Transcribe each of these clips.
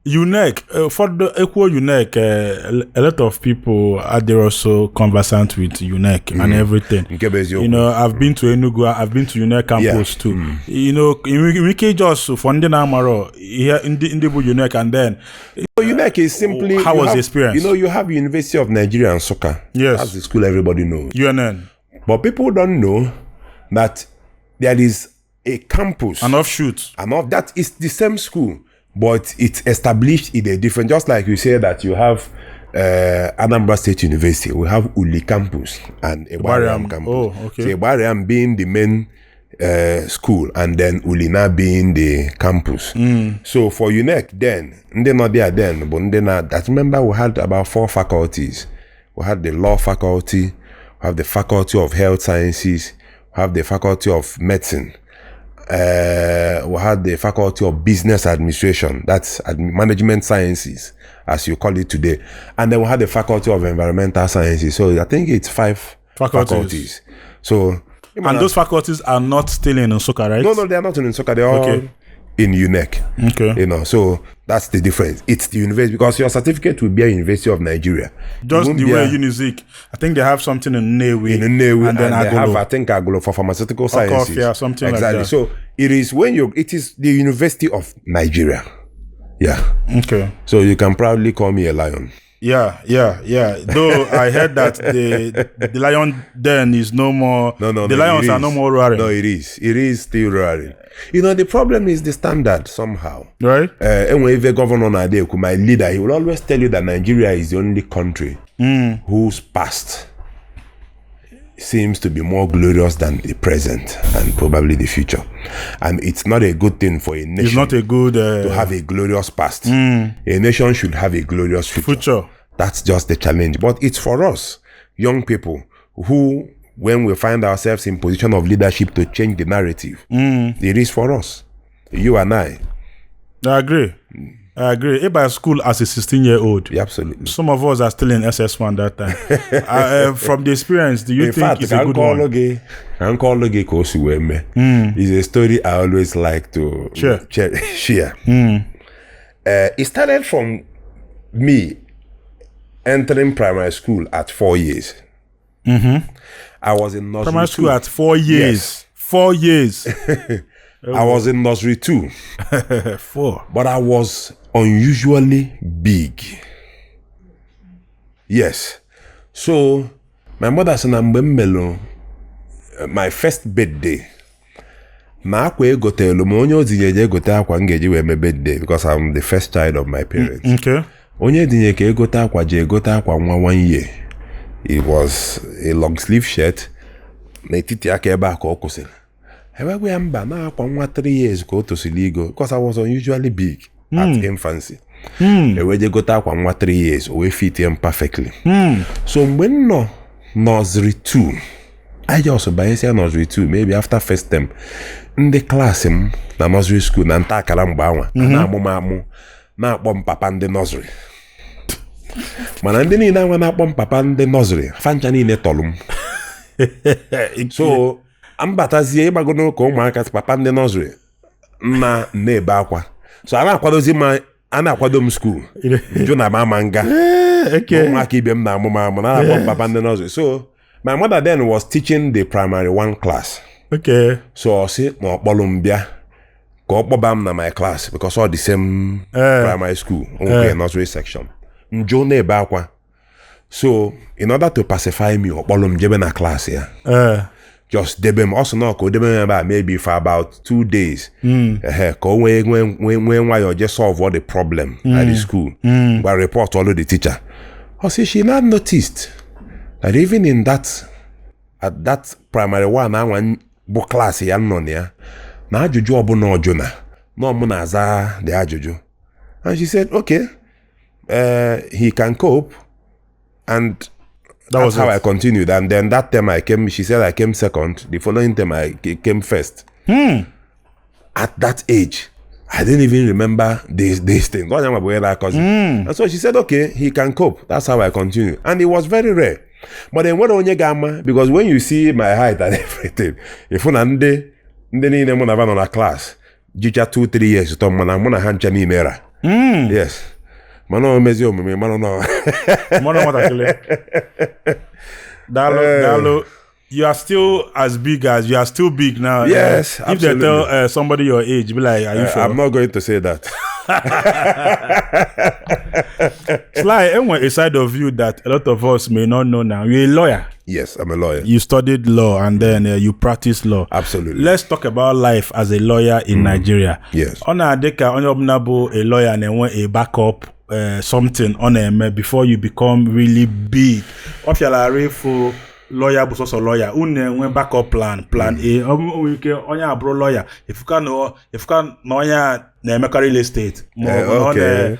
UNEC, for the equal UNEC, a lot of people are there also conversant with UNEC and everything. You know, I've been to Enugu, I've been to UNEC campus too. You know, we can just funding Amaro here in the UNEC, and then UNEC is simply how was the experience? You know, you have University of Nigeria and Soccer. Yes, that's the school everybody knows. UNN. But people don't know that there is a campus, an offshoot, that is the same school. But it's established in a different, just like you say that you have Anambra State University, we have Uli campus and Ebariam campus. Oh, okay. So Ebariam being the main school, and then Ulina being the campus. So for UNEC then, they're not there then, but then I remember we had about 4 faculties. We had the law faculty, we have the faculty of health sciences, we have the faculty of medicine. We had the faculty of business administration, that's management sciences, as you call it today, and then we had the faculty of environmental sciences. So I think it's 5 faculties. So and those faculties are not still in Nsukka, right? No, they are not in Nsukka. They are all in UNEC. Okay. You know, so that's the difference. It's the university, because your certificate will be a University of Nigeria. Just the way Unizik. I think they have something in Nnewi. And then they have, I think, Agolo for pharmaceutical sciences. Yeah, something exactly. Like that. So it is the University of Nigeria. Yeah. Okay. So you can proudly call me a lion. Yeah. Though I heard that the lion then is no more. No. The lions are no more roaring. No, it is. It is still roaring. You know, the problem is the standard somehow. Right. And when the governor Nadeku, my leader, he will always tell you that Nigeria is the only country whose past seems to be more glorious than the present and probably the future. And it's not a good thing for a nation. It's not a good to have a glorious past. A nation should have a glorious future. That's just the challenge. But it's for us, young people, who, when we find ourselves in position of leadership to change the narrative, it is for us, you and I. I agree. By school as a 16-year-old. Yeah, absolutely. Some of us are still in SS1 that time. From the experience, do you think it's a good one? Uncle Loge Kosuweme is a story I always like to share. It started from me entering primary school at 4 years. I was in nursery primary school at 4 years. Yes. 4 years. I was in nursery 2. 4. But I was unusually big. Yes. So my mother said, my first birthday. Na akwa egotelu m onye odinye egote akwa ngeji we me birthday because I'm the first child of my parents. Okay. Onye dinye ka egote akwa je egote akwa nwa 1 year. It was a long sleeve shirt. Na etiti aka ebe aka o kwụsịrị. Ewegwe ya mba na akwa nwa 3 years ka o tosili igo because I was unusually big at infancy. Eweje gote akwa nwa 3 years o we fit him perfectly. So mgbe nọ nursery 2, I just banyesi nursery 2 maybe after first term. Ndị klaasị m na nursery school na nta akara mgbe anwa na-amụ na-akpọ m papa ndị nursery. Mana ndị niile anwa na-akpọ m papa ndị nursery fancha niile tọlụ m. So ambatazie ịgbagono ka ụmụaka papa ndị nursery na-ebe akwa. So a na-akwado m school jụ na mama nga ụmụaka ibe m na-amụ na-akpọ m papa ndị nursery. So my mother then was teaching the primary 1 class. Okay. So I said, no, Bolumbia, go up na my class because all the same primary school, okay, nursery section. Njone bakwa. So in order to pacify me, Bolum jebe na class here. Just debem also no ko debem about maybe for about 2 days. Ko when you just solve all the problem at the school. But report all the teacher. I say she not noticed that even in that at that primary 1 now book class ya nọ ya na ajụjụ ọbụna ọjụna no mụ na aza the ajụjụ. And she said okay, he can cope, and that's how I continued. And then that time she said I came second. The following time I came first. At that age I didn't even remember these things. And so she said okay, he can cope. That's how I continued. And it was very rare. But then what onye gama, because when you see my height and everything, if you nde niile mụ na va nọ na class jicha 2-3 years to mana mụ na ha ncha niile ra Yes. Mano mezio me mano no. Mano what actually. Dalo, you are still as big as you are still big now. Yes, if they tell somebody your age, be like, are you sure? I'm not going to say that. Sly, a side of you that a lot of us may not know now. You're a lawyer. Yes, I'm a lawyer. You studied law and then you practice law. Absolutely. Let's talk about life as a lawyer in Nigeria. Yes. On a lawyer and then a backup something on a before you become really big. If you're for lawyer, but also lawyer, when backup plan A. On your bro lawyer. If you can know na real estate. Okay.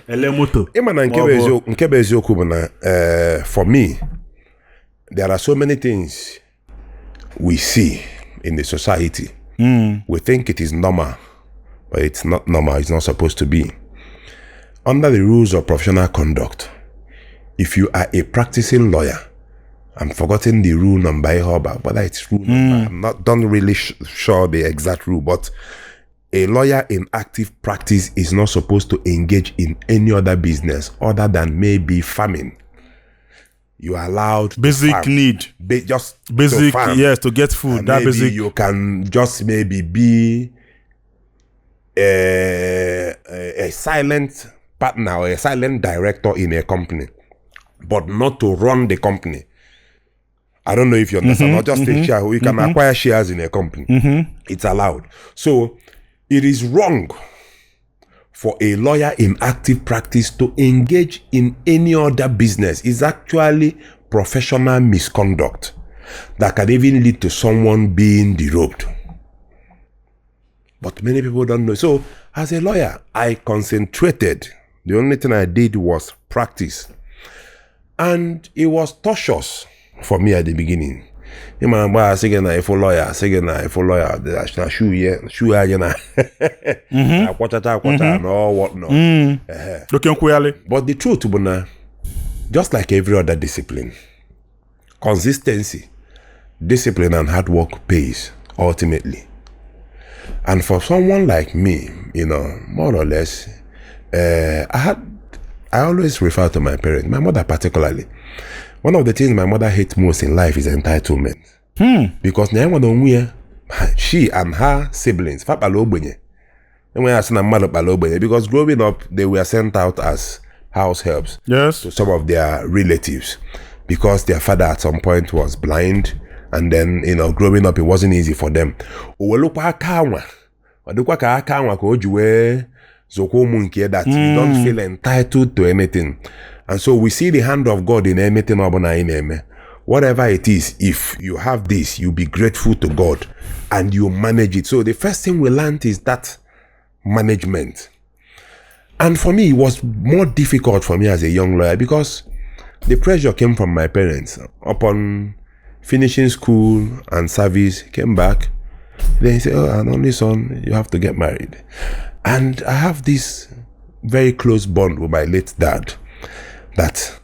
For me, there are so many things we see in the society. We think it is normal, but it's not normal. It's not supposed to be. Under the rules of professional conduct, if you are a practicing lawyer, I'm forgetting the rule number, whether it's rule number. I'm not really sure the exact rule, but a lawyer in active practice is not supposed to engage in any other business other than maybe farming. You are allowed basic need, just basic, to farm. Yes, to get food. And that maybe basic. You can just maybe be a silent partner or a silent director in a company, but not to run the company. I don't know if you understand. Not just a share. You can acquire shares in a company. It's allowed. So it is wrong for a lawyer in active practice to engage in any other business. It's actually professional misconduct that can even lead to someone being derobed. But many people don't know. So as a lawyer, I concentrated. The only thing I did was practice. And it was torturous for me at the beginning. You man, I say na if lawyer, the shoe here, and all whatnot. But the truth, Buna, just like every other discipline, consistency, discipline, and hard work pays ultimately. And for someone like me, more or less, I always refer to my parents, my mother particularly. One of the things my mother hates most in life is entitlement. Because she and her siblings, because growing up, they were sent out as house helps to some of their relatives because their father at some point was blind, and then growing up it wasn't easy for them. That you don't feel entitled to anything. And so we see the hand of God in anything. Whatever it is, if you have this, you be grateful to God and you manage it. So the first thing we learned is that management. And for me, it was more difficult for me as a young lawyer because the pressure came from my parents. Upon finishing school and service, came back. They say, "Oh, an only son, you have to get married." And I have this very close bond with my late dad that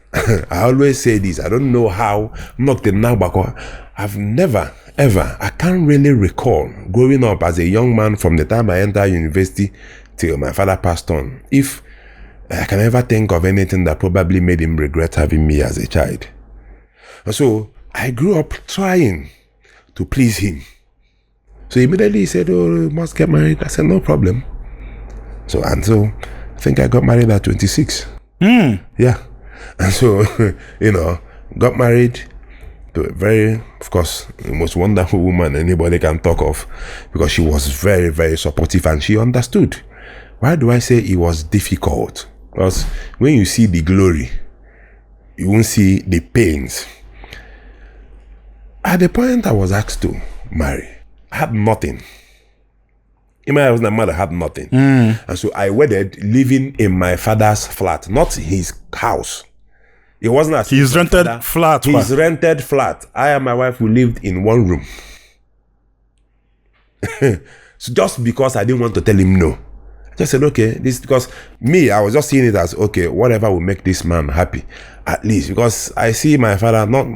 I always say this. I don't know how, not the now, but I've never, ever, I can't really recall growing up as a young man from the time I entered university till my father passed on, if I can ever think of anything that probably made him regret having me as a child. And so I grew up trying to please him. So immediately he said, "Oh, you must get married." I said, "No problem." So I think I got married at 26. Yeah. And so, got married to a very, of course, the most wonderful woman anybody can talk of, because she was very, very supportive and she understood. Why do I say it was difficult? Because when you see the glory, you won't see the pains. At the point I was asked to marry, I had nothing. My mother had nothing. And so I wedded living in my father's flat, not his house. It wasn't as his rented flat. His rented flat. I and my wife, we lived in one room. So just because I didn't want to tell him no, I just said, okay, this, because me, I was just seeing it as, okay, whatever will make this man happy, at least, because I see my father not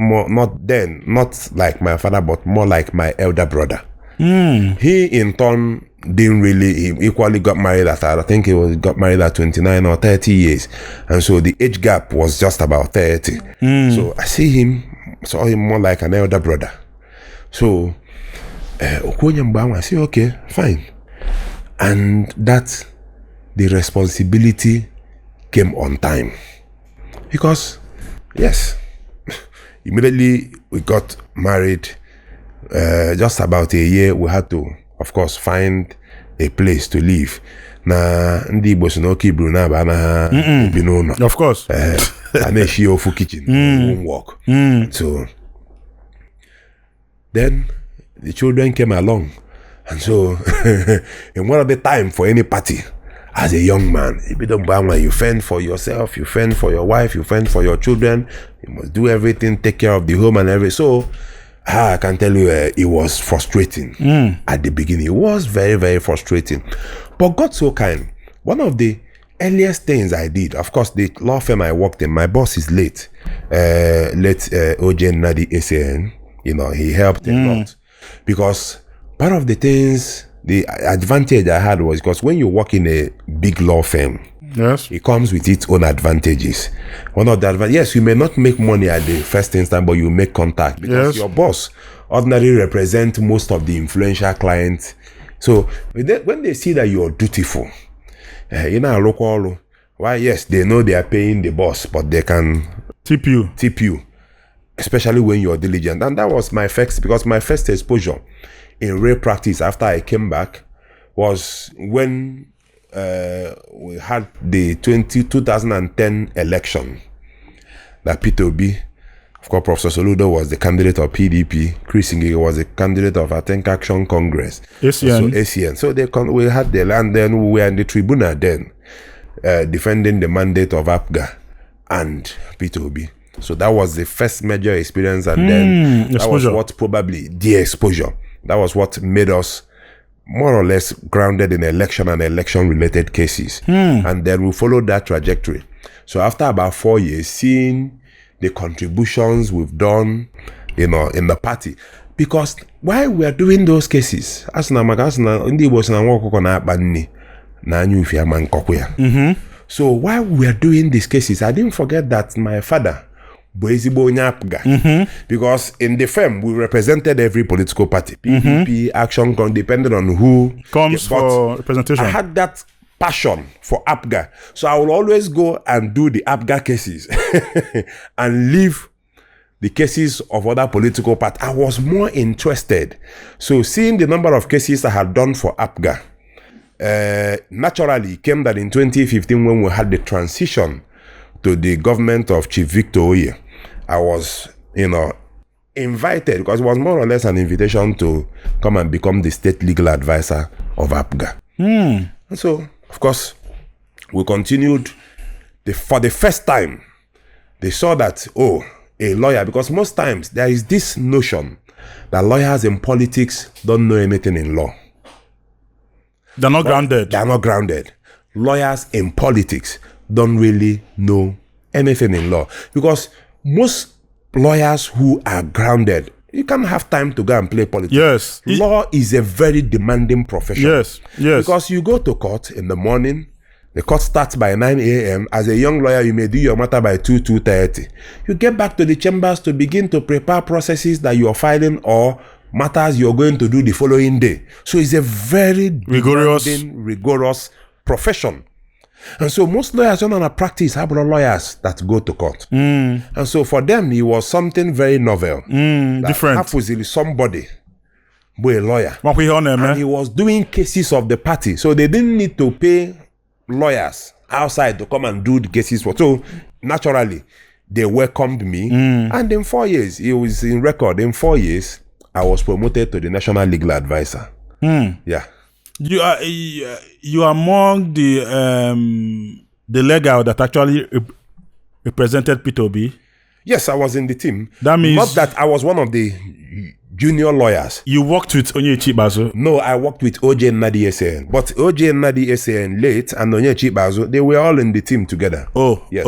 like my father, but more like my elder brother. He in turn didn't really, he equally got married at, I think got married at 29 or 30 years. And so the age gap was just about 30. So I saw him more like an elder brother. So, I say, okay, fine. And that the responsibility came on time. Because, yes, immediately we got married. Just about a year, we had to, of course, find a place to live. Na ndị Igbo si n'oke Ibru na-aba na ebi n'ụlọ. Of course. A na-eshi ofu kitchen, won't work. So then the children came along, and so in one of the time for any party, as a young man, you fend for yourself, you fend for your wife, you fend for your children. You must do everything, take care of the home and everything. So I can tell you, it was frustrating at the beginning. It was very, very frustrating. But God so kind. One of the earliest things I did, of course, the law firm I worked in, my boss is late Ezeokenwa ACN. You know, he helped a lot. Because part of the things, the advantage I had was because when you work in a big law firm, yes, it comes with its own advantages. One of the advantages, yes, you may not make money at the first instance, but you make contact because your boss ordinarily represents most of the influential clients. So when they see that you're dutiful, local, why, yes, they know they are paying the boss, but they can tip you, especially when you're diligent. And that was my first, because my first exposure in real practice after I came back was when we had the 2010 election that Peter Obi, of course, Professor Soludo was the candidate of PDP, Chris Ngige was the candidate of, I think, Action Congress. ACN. So we had the land then, we were in the tribunal then, defending the mandate of APGA and Peter Obi. So that was the first major experience, and then that was what probably the exposure. That was what made us more or less grounded in election and election-related cases. And then we followed that trajectory. So after about 4 years, seeing the contributions we've done, in the party, because while we are doing those cases, so while we are doing these cases, I didn't forget that my father, because in the firm we represented every political party, PDP, Action, depending on who comes for representation. I had that passion for APGA, so I will always go and do the APGA cases and leave the cases of other political parties. I was more interested. So seeing the number of cases I had done for APGA, naturally it came that in 2015, when we had the transition to the government of Chief Victor Oye, I was, invited, because it was more or less an invitation to come and become the state legal advisor of APGA. And so, of course, we continued. For the first time, they saw that, a lawyer, because most times there is this notion that lawyers in politics don't know anything in law. They're not grounded. They're not grounded. Lawyers in politics don't really know anything in law, because most lawyers who are grounded, you can't have time to go and play politics. Yes. Law is a very demanding profession. Yes. Because you go to court in the morning, the court starts by 9 a.m. As a young lawyer, you may do your matter by 2:30. You get back to the chambers to begin to prepare processes that you are filing or matters you're going to do the following day. So it's a very rigorous profession. And so most lawyers don't want to practice have lawyers that go to court. And so for them, it was something very novel. Different. Happily, somebody, a lawyer. And he was doing cases of the party. So they didn't need to pay lawyers outside to come and do the cases. So naturally, they welcomed me. And in 4 years, it was in record, in 4 years, I was promoted to the National Legal Advisor. Yeah. You are among the legal that actually represented Peter Obi. Yes, I was in the team. That means not that I was one of the junior lawyers. You worked with Onyechi Bazo? No, I worked with Ezeokenwa SAN. But Ezeokenwa SAN late and Onyechi Bazo, they were all in the team together. Yes.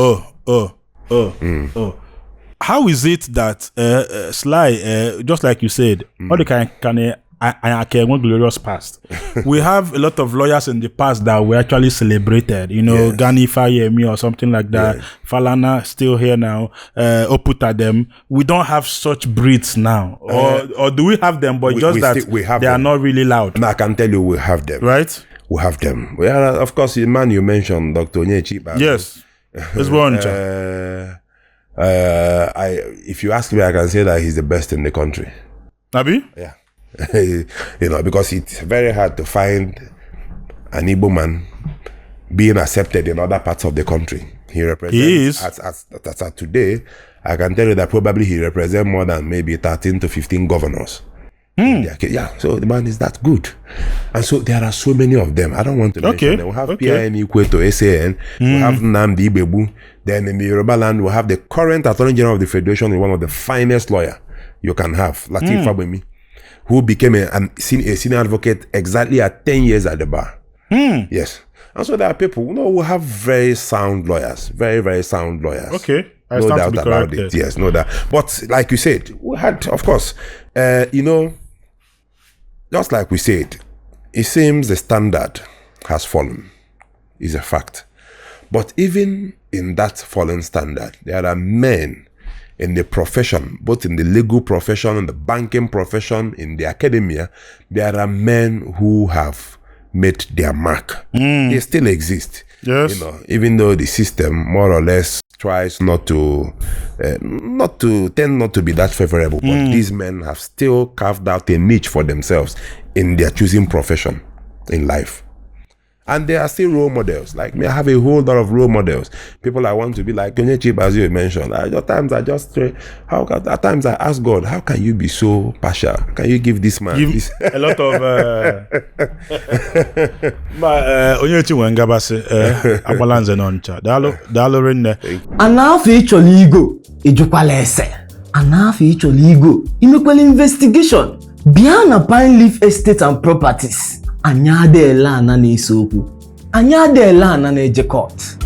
How is it that Sly, just like you said, all the can glorious past. We have a lot of lawyers in the past that were actually celebrated. Gani Fayemi or something like that. Yeah. Falana still here now. Oputa them. We don't have such breeds now, or do we have them? But we have them. Are not really loud. And I can tell you, we have them. Right? We have them. Well, of course, the man you mentioned, Dr. Onyechi. Yes. This one. If you ask me, I can say that he's the best in the country. Abi? Yeah. Because it's very hard to find an Igbo man being accepted in other parts of the country. He represents, as today, I can tell you that probably he represents more than maybe 13 to 15 governors. Yeah, so the man is that good. And so there are so many of them. I don't want to mention them. We have PIN equal to SAN. We have Nnamdi Igbebu. Then in the Yoruba land, we have the current Attorney General of the Federation, one of the finest lawyer you can have, Lateef Fagbemi, who became a senior advocate exactly at 10 years at the bar. Yes. And so there are people who have very sound lawyers, very, very sound lawyers. Okay. No doubt about it. Yes, no doubt. But like you said, we had, of course, just like we said, it seems the standard has fallen. Is a fact. But even in that fallen standard, there are men in the profession, both in the legal profession, in the banking profession, in the academia, there are men who have made their mark. They still exist. Yes. Even though the system more or less tries not to be that favorable, but these men have still carved out a niche for themselves in their choosing profession in life. And they are still role models. Like me, I have a whole lot of role models. People I want to be like Onyechi, as you mentioned. At times I ask God, how can you be so partial? Can you give this man this? A lot of Onyechi wengabase agbalanze noncha. Dalo renne. Anafu icholo igo ejukwala ese. Anafu icholo igo imekwele investigation. Bịa na Pine Leaf Estate and Properties. Anya adela na na-ese okwu. Anya adela na na-eje court.